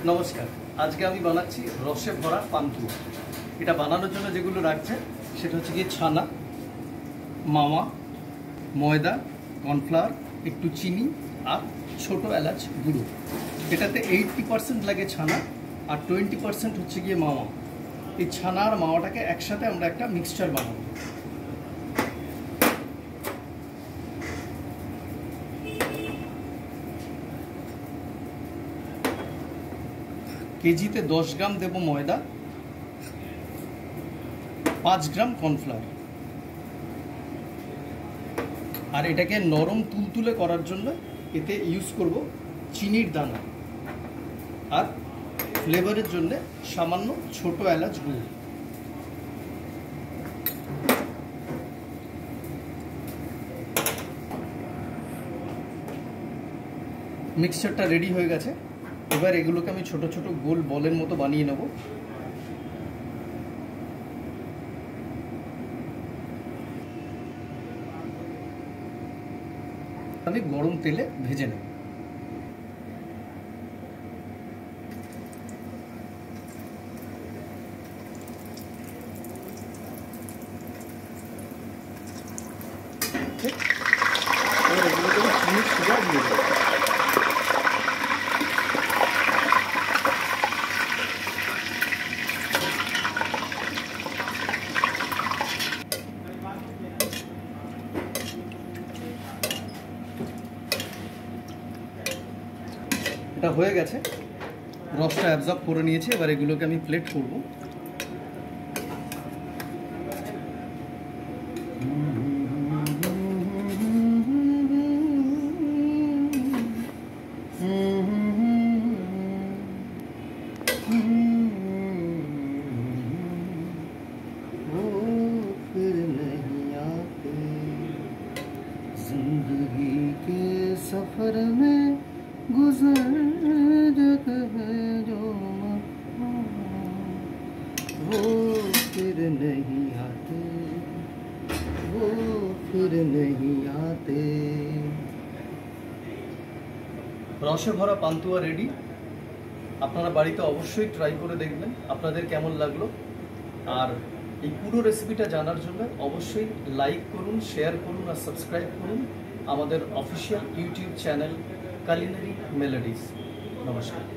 নমস্কার, আজকে আমি বানাচ্ছি রসে ভরা পান্তুয়া। এটা বানানোর জন্য যেগুলো লাগছে সেটা হচ্ছে গিয়ে ছানা, মাওয়া, ময়দা, কর্নফ্লাওয়ার, একটু চিনি আর ছোট এলাচ গুঁড়ো। এটাতে 80% লাগে ছানা আর 20% হচ্ছে গিয়ে মাওয়া। এই ছানা আর মাওয়াটাকে একসাথে আমরা একটা মিক্সচার বানাবো। কেজিতে 10 গ্রাম দেব ময়দা, 5 গ্রাম কর্নফ্লাওয়ার। আর এটাকে নরম তুলতুলে করার জন্য এতে ইউজ করব চিনির দানা আর ফ্লেভারের জন্য সামান্য ছোট এলাচ গুঁড়ো। মিক্সচারটা রেডি হয়ে গেছে। এবার এগুলোকে আমি ছোট ছোট গোল বলের মতো বানিয়ে নেব। আমি গরম তেলে ভেজে নেব। এবার এগুলোকে চিনি সুগার দিয়ে দেবো। এটা হয়ে গেছে, রসটা অ্যাবজর্ব করে নিয়েছে। এবার এগুলোকে আমি প্লেট করব। जिंदगी के सफर में गुजर जाता है जो वो फिर नहीं आते, वो फिर नहीं आते। রসে ভরা পান্তুয়া রেডি। আপনারা বাড়িতে অবশ্যই ট্রাই করে দেখবেন আপনাদের কেমন লাগলো। আর এই পুরো রেসিপিটা জানার জন্য অবশ্যই লাইক করুন, শেয়ার করুন আর সাবস্ক্রাইব করুন আমাদের official YouTube channel culinary melodies. নমস্কার।